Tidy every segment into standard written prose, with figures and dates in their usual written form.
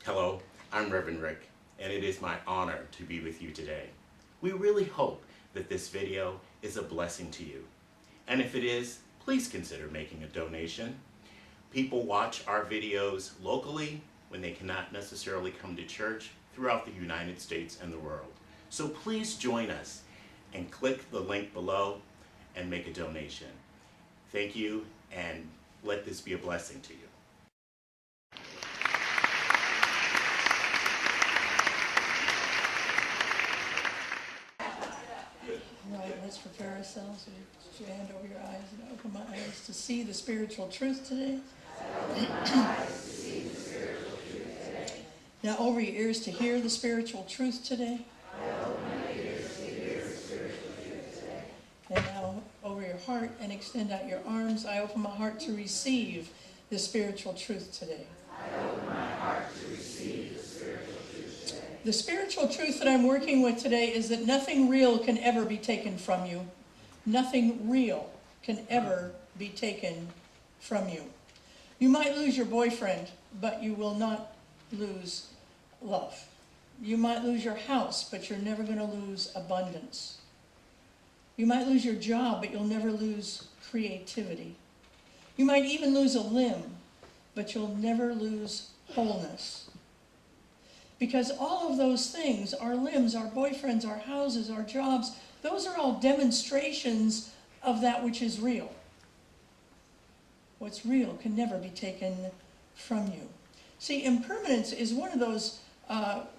Hello, I'm Reverend Rick, and it is my honor to be with you today. We really hope that this video is a blessing to you. And if it is, please consider making a donation. People watch our videos locally when they cannot necessarily come to church throughout the United States and the world. So please join us and click the link below and make a donation. Thank you, and let this be a blessing to you. Right, let's prepare ourselves. Put your hand over your eyes and open my eyes to see the spiritual truth today. Now over your ears to hear the spiritual truth today. And now over your heart and extend out your arms. I open my heart to receive the spiritual truth today. The spiritual truth that I'm working with today is that nothing real can ever be taken from you. Nothing real can ever be taken from you. You might lose your boyfriend, but you will not lose love. You might lose your house, but you're never going to lose abundance. You might lose your job, but you'll never lose creativity. You might even lose a limb, but you'll never lose wholeness. Because all of those things, our limbs, our boyfriends, our houses, our jobs, those are all demonstrations of that which is real. What's real can never be taken from you. See, impermanence is one of those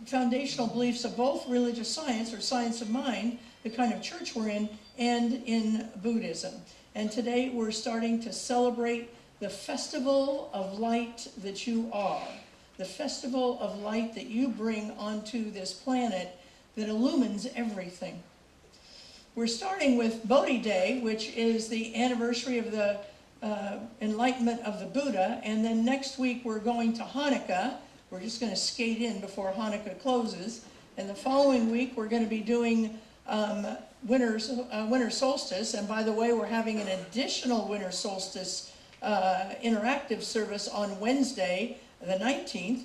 foundational beliefs of both religious science, or science of mind, the kind of church we're in, and in Buddhism. And today we're starting to celebrate the festival of light that you are. The festival of light that you bring onto this planet that illumines everything. We're starting with Bodhi Day, which is the anniversary of the enlightenment of the Buddha, and then next week we're going to Hanukkah. We're just going to skate in before Hanukkah closes, and the following week we're going to be doing winter solstice, and by the way, we're having an additional winter solstice interactive service on Wednesday, the 19th.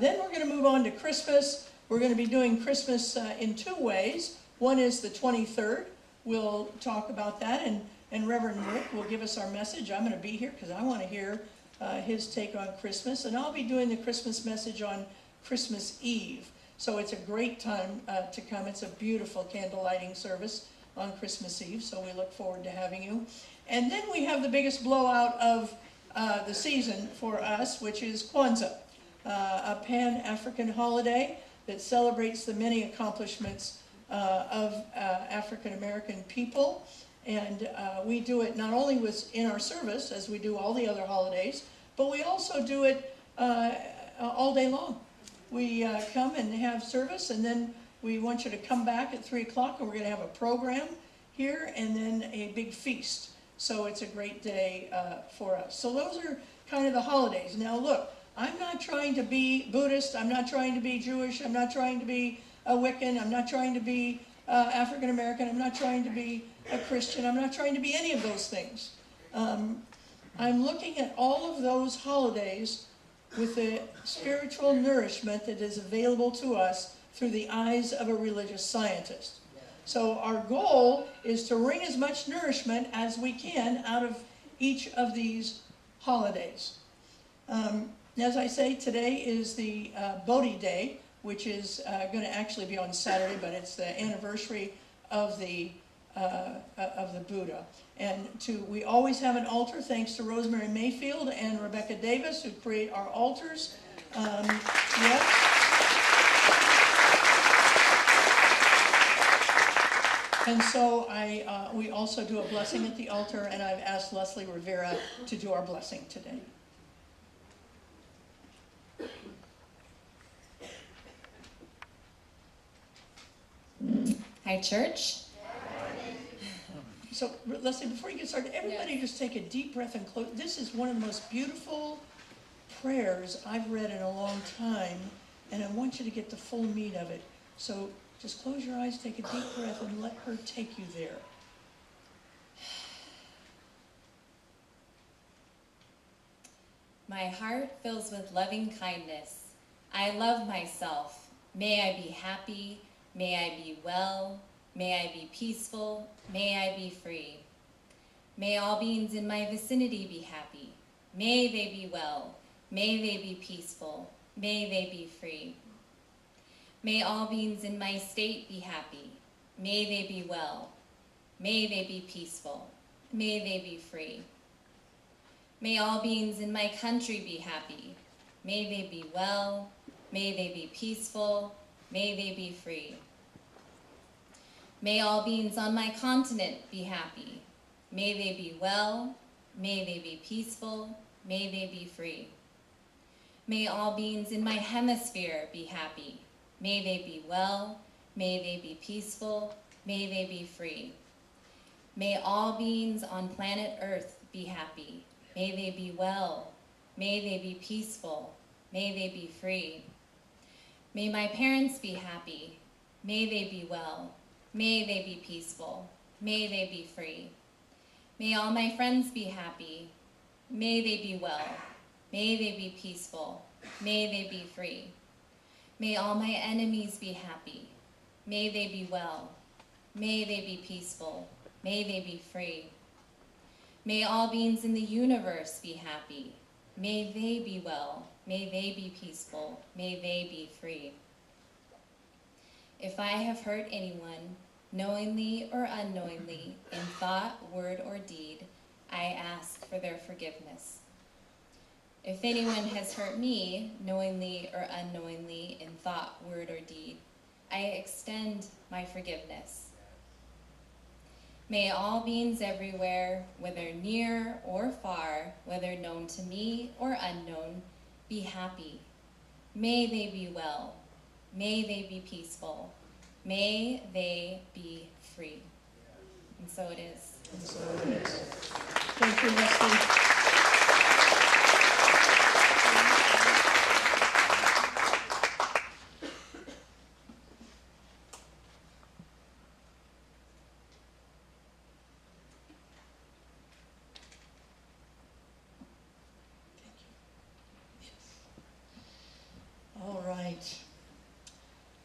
Then we're going to move on to Christmas. We're going to be doing Christmas in two ways. One is the 23rd. We'll talk about that, and Reverend Rick will give us our message. I'm going to be here because I want to hear his take on Christmas, and I'll be doing the Christmas message on Christmas Eve. So it's a great time to come. It's a beautiful candle lighting service on Christmas Eve, so we look forward to having you. And then we have the biggest blowout of the season for us, which is Kwanzaa, a Pan-African holiday that celebrates the many accomplishments of African-American people. And we do it not only in our service, as we do all the other holidays, but we also do it all day long. We come and have service, and then we want you to come back at 3 o'clock, and we're going to have a program here, and then a big feast. So it's a great day for us. So those are kind of the holidays. Now look, I'm not trying to be Buddhist, I'm not trying to be Jewish, I'm not trying to be a Wiccan, I'm not trying to be African American, I'm not trying to be a Christian, I'm not trying to be any of those things. I'm looking at all of those holidays with the spiritual nourishment that is available to us through the eyes of a religious scientist. So our goal is to wring as much nourishment as we can out of each of these holidays. As I say, today is the Bodhi Day, which is going to actually be on Saturday, but it's the anniversary of the Buddha. And we always have an altar, thanks to Rosemary Mayfield and Rebecca Davis, who create our altars. And so we also do a blessing at the altar, and I've asked Leslie Rivera to do our blessing today. Hi, church. So, Leslie, before you get started, everybody just take a deep breath and close. This is one of the most beautiful prayers I've read in a long time, and I want you to get the full meat of it. So just close your eyes, take a deep breath, and let her take you there. My heart fills with loving kindness. I love myself. May I be happy. May I be well. May I be peaceful. May I be free. May all beings in my vicinity be happy. May they be well. May they be peaceful. May they be free. May all beings in my state be happy. May they be well. May they be peaceful. May they be free. May all beings in my country be happy. May they be well. May they be peaceful. May they be free. May all beings on my continent be happy. May they be well. May they be peaceful. May they be free. May all beings in my hemisphere be happy. May they be well. May they be peaceful. May they be free. May all beings on planet Earth be happy. May they be well. May they be peaceful. May they be free. May my parents be happy. May they be well. May they be peaceful. May they be free. May all my friends be happy. May they be well. May they be peaceful. May they be free. May all my enemies be happy. May they be well. May they be peaceful. May they be free. May all beings in the universe be happy. May they be well. May they be peaceful. May they be free. If I have hurt anyone, knowingly or unknowingly, in thought, word, or deed, I ask for their forgiveness. If anyone has hurt me, knowingly or unknowingly, in thought, word, or deed, I extend my forgiveness. May all beings everywhere, whether near or far, whether known to me or unknown, be happy. May they be well. May they be peaceful. May they be free. And so it is. And so it is. Thank you, Leslie. All right.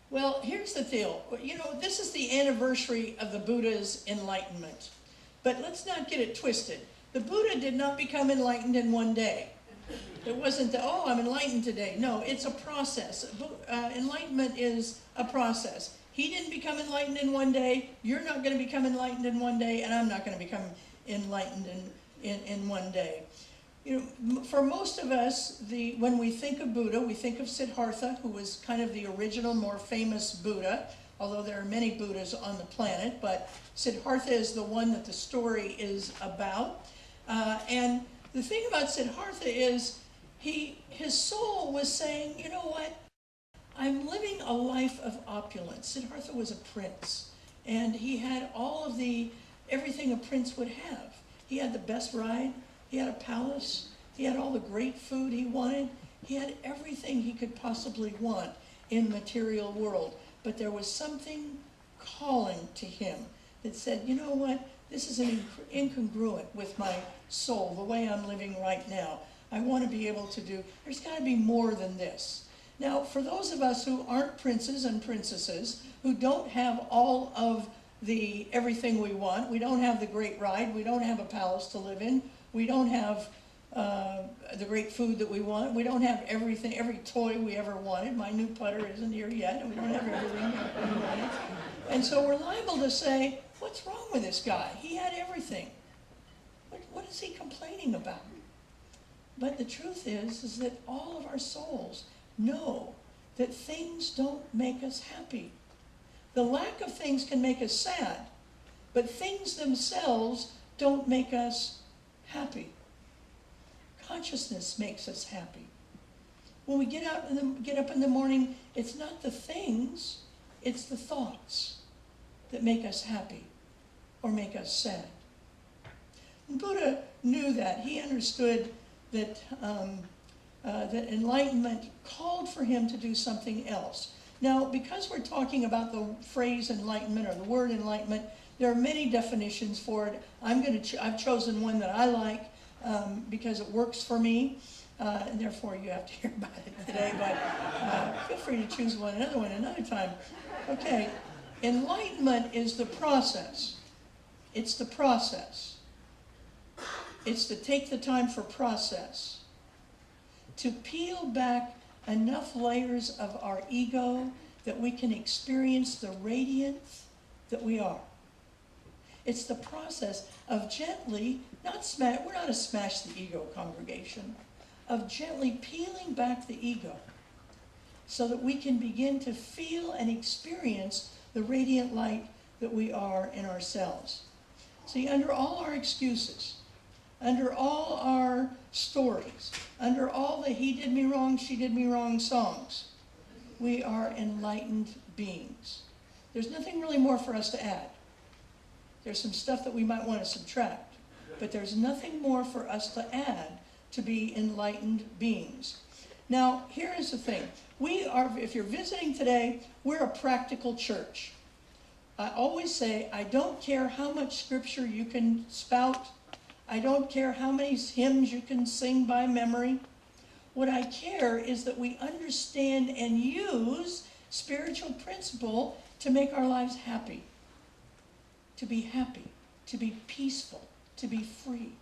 Well, here's the deal. You know, this is the anniversary of the Buddha's enlightenment. But let's not get it twisted. The Buddha did not become enlightened in one day. It wasn't that, oh, I'm enlightened today. No, it's a process. Enlightenment is a process. He didn't become enlightened in one day. You're not going to become enlightened in one day, and I'm not going to become enlightened in one day. You know, for most of us, when we think of Buddha, we think of Siddhartha, who was kind of the original, more famous Buddha, although there are many Buddhas on the planet, but Siddhartha is the one that the story is about. And the thing about Siddhartha is his soul was saying, you know what, I'm living a life of opulence. Siddhartha was a prince, and he had all of everything a prince would have. He had the best ride. He had a palace. He had all the great food he wanted. He had everything he could possibly want in the material world. But there was something calling to him that said, you know what, this is incongruent with my soul, the way I'm living right now. I want to be able to there's got to be more than this. Now, for those of us who aren't princes and princesses, who don't have all of everything we want, we don't have the great ride, we don't have a palace to live in, we don't have the great food that we want. We don't have everything, every toy we ever wanted. My new putter isn't here yet, and we don't have everything we wanted. And so we're liable to say, what's wrong with this guy? He had everything. What is he complaining about? But the truth is that all of our souls know that things don't make us happy. The lack of things can make us sad, but things themselves don't make us happy. Consciousness makes us happy. When we get up in the morning, it's not the things, it's the thoughts that make us happy or make us sad. And Buddha knew that. He understood that that enlightenment called for him to do something else. Now, because we're talking about the phrase enlightenment or the word enlightenment, there are many definitions for it. I've chosen one that I like because it works for me, and therefore you have to hear about it today. Feel free to choose another one another time. Okay, enlightenment is the process. It's the process. It's to take the time for process. To peel back enough layers of our ego that we can experience the radiance that we are. It's the process of gently, we're not a smash the ego congregation, of gently peeling back the ego so that we can begin to feel and experience the radiant light that we are in ourselves. See, under all our excuses, under all our stories, under all the he did me wrong, she did me wrong songs, we are enlightened beings. There's nothing really more for us to add. There's some stuff that we might want to subtract, but there's nothing more for us to add to be enlightened beings. Now, here is the thing. We are, if you're visiting today, we're a practical church. I always say, I don't care how much scripture you can spout. I don't care how many hymns you can sing by memory. What I care is that we understand and use spiritual principle to make our lives happy. To be happy, to be peaceful, to be free.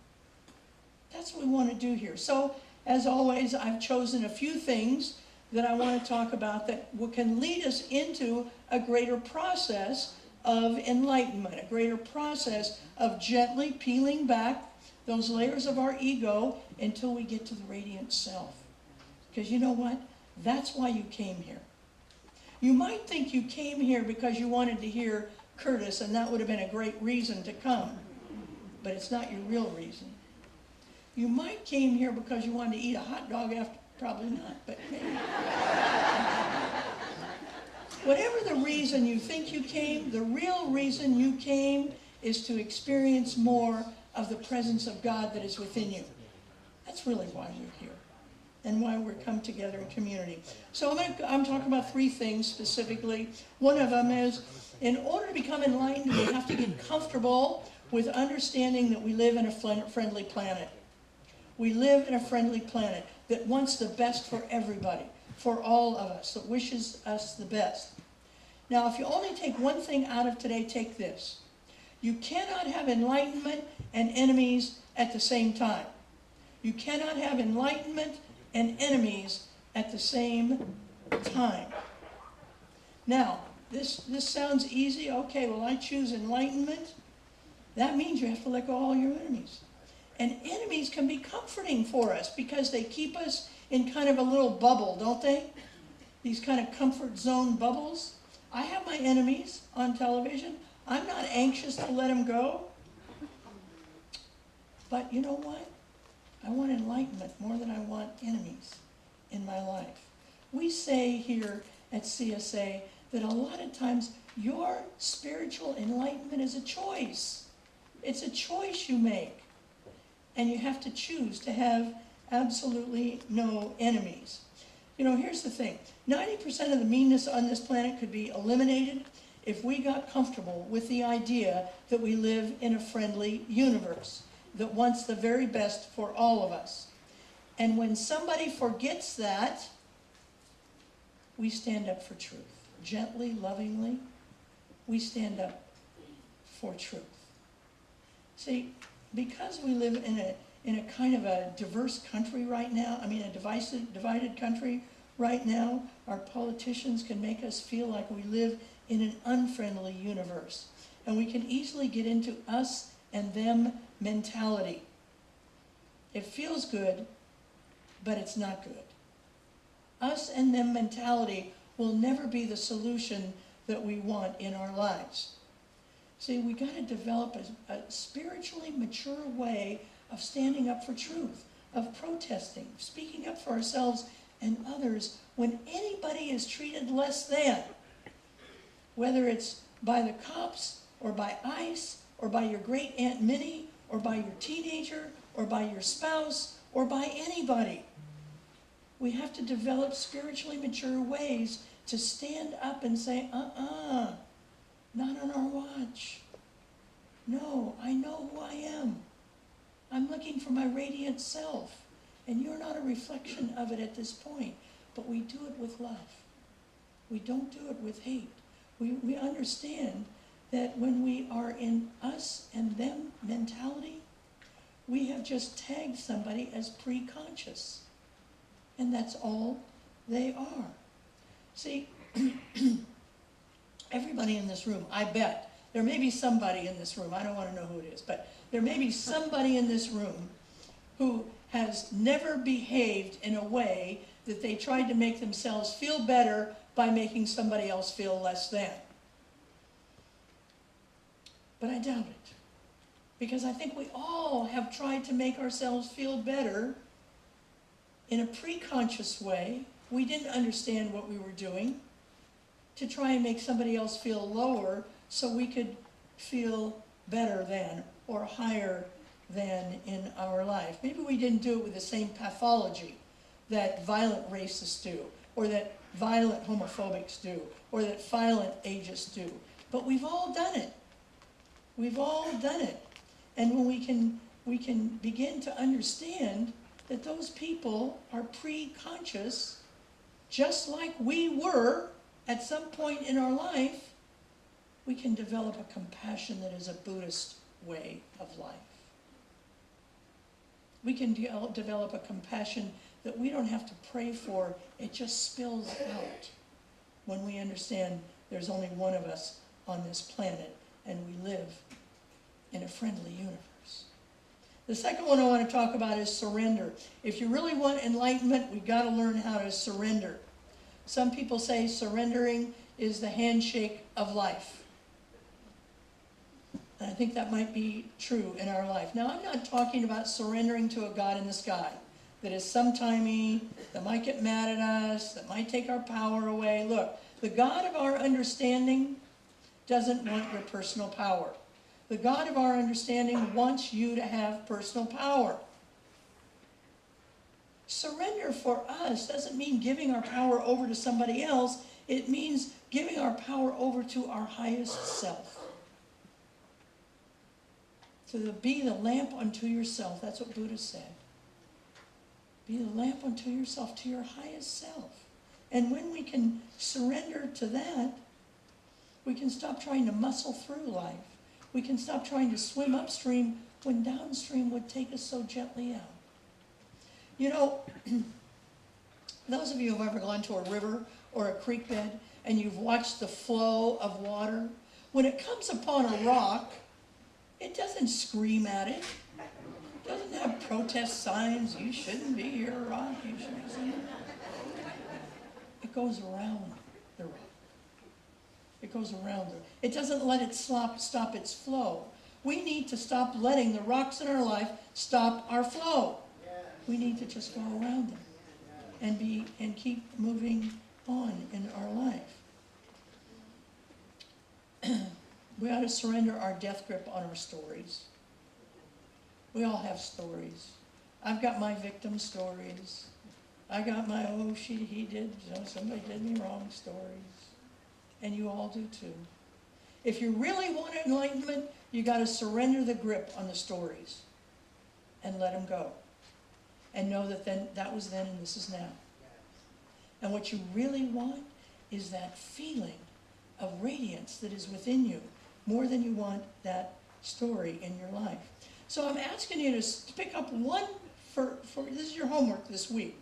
That's what we want to do here. So, as always, I've chosen a few things that I want to talk about that can lead us into a greater process of enlightenment, a greater process of gently peeling back those layers of our ego until we get to the radiant self. Because you know what? That's why you came here. You might think you came here because you wanted to hear Curtis, and that would have been a great reason to come. But it's not your real reason. You might came here because you wanted to eat a hot dog after, probably not, but maybe. Whatever the reason you think you came, the real reason you came is to experience more of the presence of God that is within you. That's really why we're here and why we're come together in community. So I'm talking about three things specifically. One of them is, in order to become enlightened, we have to get comfortable with understanding that we live in a friendly planet. We live in a friendly planet that wants the best for everybody, for all of us, that wishes us the best. Now, if you only take one thing out of today, take this. You cannot have enlightenment and enemies at the same time. You cannot have enlightenment and enemies at the same time. Now, this sounds easy. Okay, well, I choose enlightenment. That means you have to let go of all your enemies. And enemies can be comforting for us because they keep us in kind of a little bubble, don't they? These kind of comfort zone bubbles. I have my enemies on television. I'm not anxious to let them go. But you know what? I want enlightenment more than I want enemies in my life. We say here at CSA that a lot of times your spiritual enlightenment is a choice. It's a choice you make. And you have to choose to have absolutely no enemies. You know, here's the thing. 90% of the meanness on this planet could be eliminated if we got comfortable with the idea that we live in a friendly universe that wants the very best for all of us. And when somebody forgets that, we stand up for truth. Gently, lovingly, we stand up for truth. See, because we live in a kind of a diverse country right now, a divided country right now, our politicians can make us feel like we live in an unfriendly universe. And we can easily get into us and them mentality. It feels good, but it's not good. Us and them mentality will never be the solution that we want in our lives. See, we got to develop a spiritually mature way of standing up for truth, of protesting, speaking up for ourselves and others when anybody is treated less than, whether it's by the cops or by ICE or by your great Aunt Minnie or by your teenager or by your spouse or by anybody. We have to develop spiritually mature ways to stand up and say, not on our watch. No, I know who I am. I'm looking for my radiant self. And you're not a reflection of it at this point. But we do it with love. We don't do it with hate. We understand that when we are in us and them mentality, we have just tagged somebody as preconscious. And that's all they are. See, everybody in this room, I bet, there may be somebody in this room, I don't want to know who it is, but there may be somebody in this room who has never behaved in a way that they tried to make themselves feel better by making somebody else feel less than. But I doubt it. Because I think we all have tried to make ourselves feel better in a preconscious way. We didn't understand what we were doing to try and make somebody else feel lower so we could feel better than or higher than in our life. Maybe we didn't do it with the same pathology that violent racists do, or that violent homophobics do, or that violent ageists do. But we've all done it. We've all done it. And when we can begin to understand that those people are preconscious, just like we were at some point in our life, we can develop a compassion that is a Buddhist way of life. We can develop a compassion that we don't have to pray for, it just spills out when we understand there's only one of us on this planet and we live in a friendly universe. The second one I want to talk about is surrender. If you really want enlightenment, we've got to learn how to surrender. Some people say surrendering is the handshake of life. And I think that might be true in our life. Now, I'm not talking about surrendering to a God in the sky that is sometimey, that might get mad at us, that might take our power away. Look, the God of our understanding doesn't want your personal power. The God of our understanding wants you to have personal power. Surrender for us doesn't mean giving our power over to somebody else. It means giving our power over to our highest self. To be the lamp unto yourself. That's what Buddha said. Be the lamp unto yourself, to your highest self. And when we can surrender to that, we can stop trying to muscle through life. We can stop trying to swim upstream when downstream would take us so gently out. You know, those of you who have ever gone to a river or a creek bed and you've watched the flow of water, when it comes upon a rock, it doesn't scream at it. It doesn't have protest signs, you shouldn't be here, rock, you shouldn't be here. It goes around the rock. It goes around it. It doesn't let it stop its flow. We need to stop letting the rocks in our life stop our flow. We need to just go around them and keep moving on in our life. We ought to surrender our death grip on our stories. We all have stories. I've got my victim stories. I got my, oh, he did, somebody did me wrong stories. And you all do too. If you really want enlightenment, you got to surrender the grip on the stories and let them go. And know that then that was then and this is now. And what you really want is that feeling of radiance that is within you, more than you want that story in your life. So I'm asking you to pick up one, for this is your homework this week.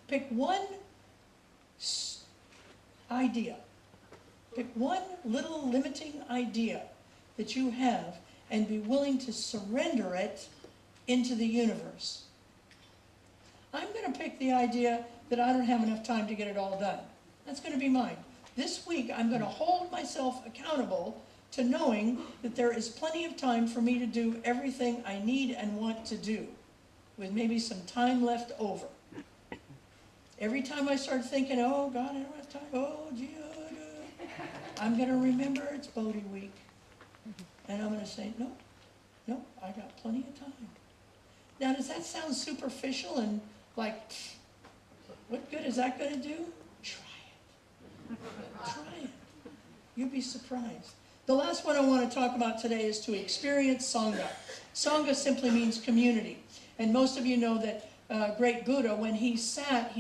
Pick one idea. Pick one little limiting idea that you have and be willing to surrender it into the universe. I'm going to pick the idea that I don't have enough time to get it all done. That's going to be mine. This week, I'm going to hold myself accountable to knowing that there is plenty of time for me to do everything I need and want to do, with maybe some time left over. Every time I start thinking, oh God, I don't have time, oh gee, I'm going to remember it's Bodhi week. And I'm going to say, no, I got plenty of time. Now, does that sound superficial and like, what good is that going to do? Try it. Try it. You'll be surprised. The last one I want to talk about today is to experience Sangha. Sangha simply means community. And most of you know that great Buddha, when he sat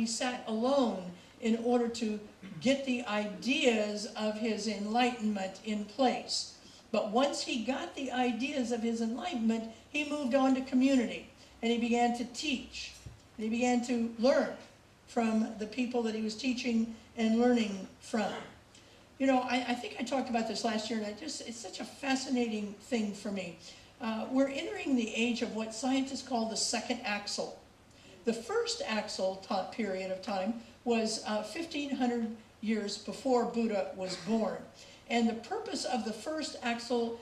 alone in order to get the ideas of his enlightenment in place. But once he got the ideas of his enlightenment, he moved on to community, and he began to teach, and he began to learn from the people that he was teaching and learning from. You know, I think I talked about this last year, and it's such a fascinating thing for me. We're entering the age of what scientists call the second axle. The first axle period of time was 1,500 years before Buddha was born. And the purpose of the first axial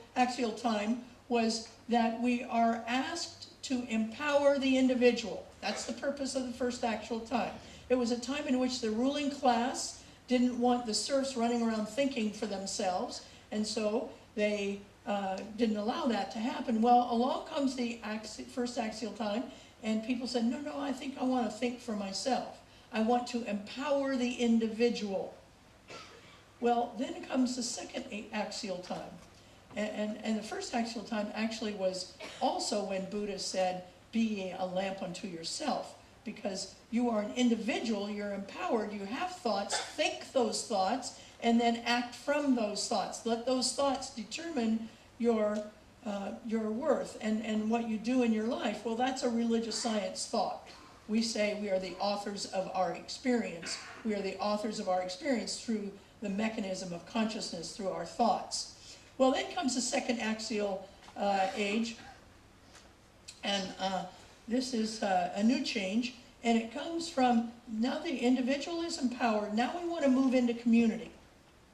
time was that we are asked to empower the individual. That's the purpose of the first axial time. It was a time in which the ruling class didn't want the serfs running around thinking for themselves, and so they didn't allow that to happen. Well, along comes the first axial time, and people said, no, I think I want to think for myself. I want to empower the individual. Well, then comes the second axial time. And the first axial time actually was also when Buddha said, be ye a lamp unto yourself, because you are an individual, you're empowered, you have thoughts, think those thoughts, and then act from those thoughts. Let those thoughts determine your worth and what you do in your life. Well, that's a religious science thought. We say we are the authors of our experience. We are the authors of our experience through the mechanism of consciousness, through our thoughts. Well, then comes the second axial age, and this is a new change, and it comes from now the individual is empowered. Now we want to move into community.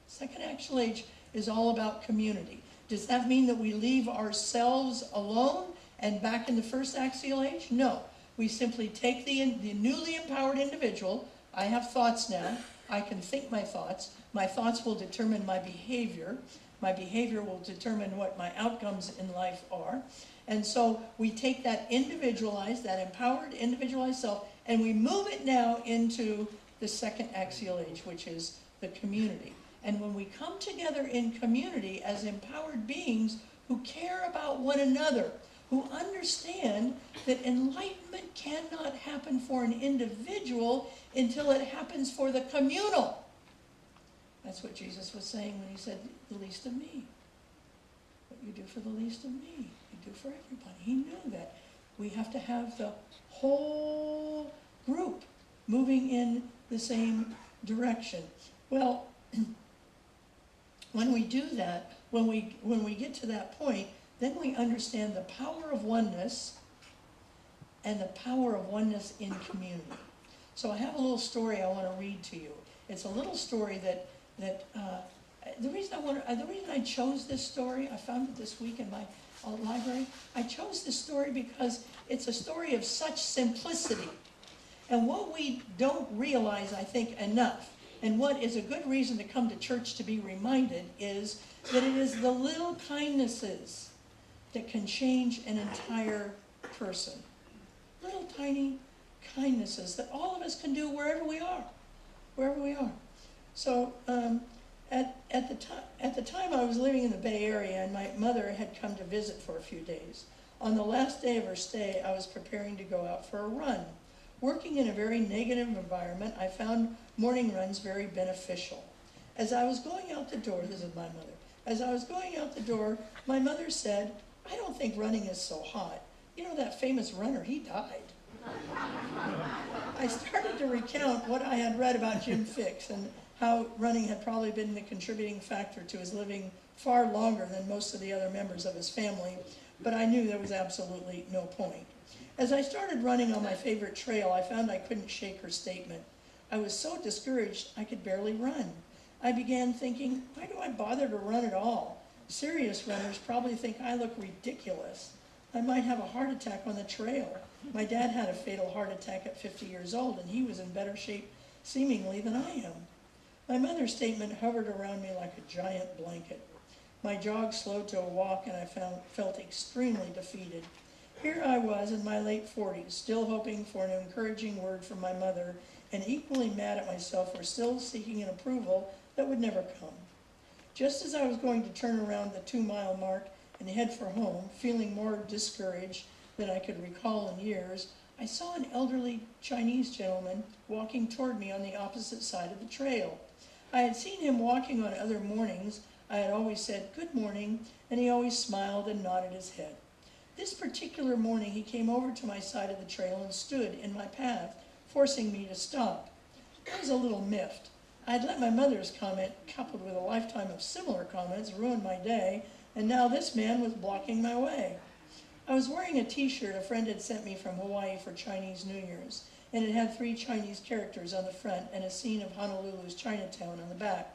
Second axial age is all about community. Does that mean that we leave ourselves alone and back in the first axial age? No. We simply take the newly empowered individual. I have thoughts now. I can think my thoughts. My thoughts will determine my behavior. My behavior will determine what my outcomes in life are. And so we take that individualized, that empowered individualized self, and we move it now into the second axial age, which is the community. And when we come together in community as empowered beings who care about one another, who understand that enlightenment cannot happen for an individual until it happens for the communal. That's what Jesus was saying when he said, the least of me. What you do for the least of me, you do for everybody. He knew that we have to have the whole group moving in the same direction. Well, when we do that, when we get to that point, then we understand the power of oneness and the power of oneness in community. So I have a little story I want to read to you. It's a little story that the reason I chose this story, I found it this week in my library. I chose this story because it's a story of such simplicity. And what we don't realize, I think, enough, and what is a good reason to come to church to be reminded, is that it is the little kindnesses that can change an entire person. Little tiny kindnesses that all of us can do wherever we are. Wherever we are. So at the time I was living in the Bay Area, and my mother had come to visit for a few days. On the last day of her stay, I was preparing to go out for a run. Working in a very negative environment, I found morning runs very beneficial. As I was going out the door, this is my mother, as I was going out the door, my mother said, I don't think running is so hot. You know that famous runner, he died. I started to recount what I had read about Jim Fixx and how running had probably been the contributing factor to his living far longer than most of the other members of his family, but I knew there was absolutely no point. As I started running on my favorite trail, I found I couldn't shake her statement. I was so discouraged I could barely run. I began thinking, why do I bother to run at all? Serious runners probably think I look ridiculous. I might have a heart attack on the trail. My dad had a fatal heart attack at 50 years old, and he was in better shape, seemingly, than I am. My mother's statement hovered around me like a giant blanket. My jog slowed to a walk, and I felt extremely defeated. Here I was in my late 40s, still hoping for an encouraging word from my mother, and equally mad at myself for still seeking an approval that would never come. Just as I was going to turn around the 2-mile mark and head for home, feeling more discouraged than I could recall in years, I saw an elderly Chinese gentleman walking toward me on the opposite side of the trail. I had seen him walking on other mornings. I had always said, "Good morning," and he always smiled and nodded his head. This particular morning, he came over to my side of the trail and stood in my path, forcing me to stop. I was a little miffed. I had let my mother's comment, coupled with a lifetime of similar comments, ruin my day, and now this man was blocking my way. I was wearing a t-shirt a friend had sent me from Hawaii for Chinese New Year's, and it had 3 Chinese characters on the front and a scene of Honolulu's Chinatown on the back.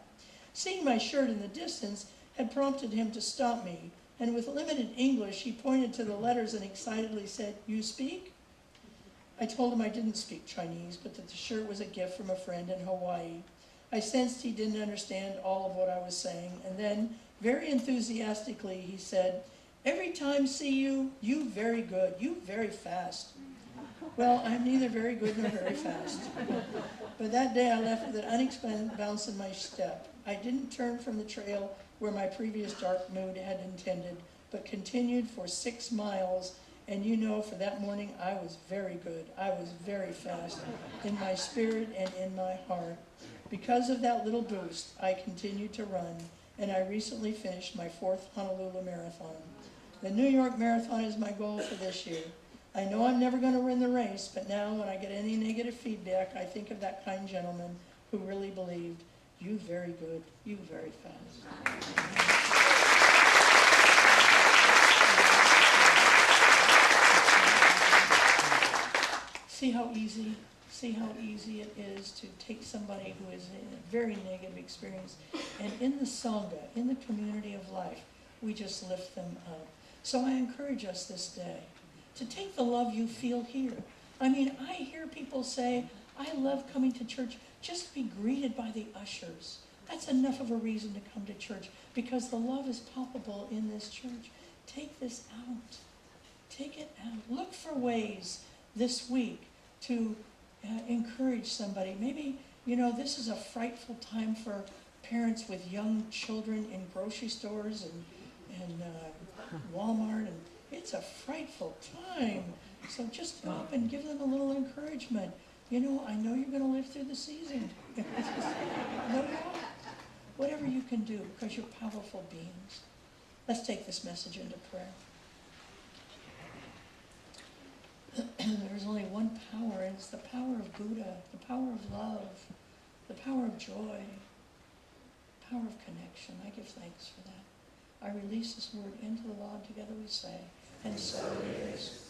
Seeing my shirt in the distance had prompted him to stop me, and with limited English, he pointed to the letters and excitedly said, "You speak?" I told him I didn't speak Chinese, but that the shirt was a gift from a friend in Hawaii. I sensed he didn't understand all of what I was saying, and then, very enthusiastically, he said, "Every time see you, you very good, you very fast." Well, I'm neither very good nor very fast. But that day I left with an unexpected bounce in my step. I didn't turn from the trail where my previous dark mood had intended, but continued for 6 miles, and you know, for that morning I was very good. I was very fast in my spirit and in my heart. Because of that little boost, I continued to run, and I recently finished my 4th Honolulu Marathon. The New York Marathon is my goal for this year. I know I'm never going to win the race, but now when I get any negative feedback, I think of that kind gentleman who really believed, "You very good, you very fast." See how easy it is to take somebody who is in a very negative experience, and in the Sangha, in the community of life, we just lift them up. So I encourage us this day to take the love you feel here. I mean, I hear people say, "I love coming to church just to be greeted by the ushers." That's enough of a reason to come to church, because the love is palpable in this church. Take this out. Take it out. Look for ways this week to encourage somebody. Maybe, this is a frightful time for parents with young children in grocery stores and Walmart, and it's a frightful time. So just go up and give them a little encouragement. I know you're going to live through the season. No, whatever you can do, because you're powerful beings. Let's take this message into prayer. There's only one power, and it's the power of Buddha, the power of love, the power of joy, the power of connection. I give thanks for that. I release this word into the law, and together we say, and so it is.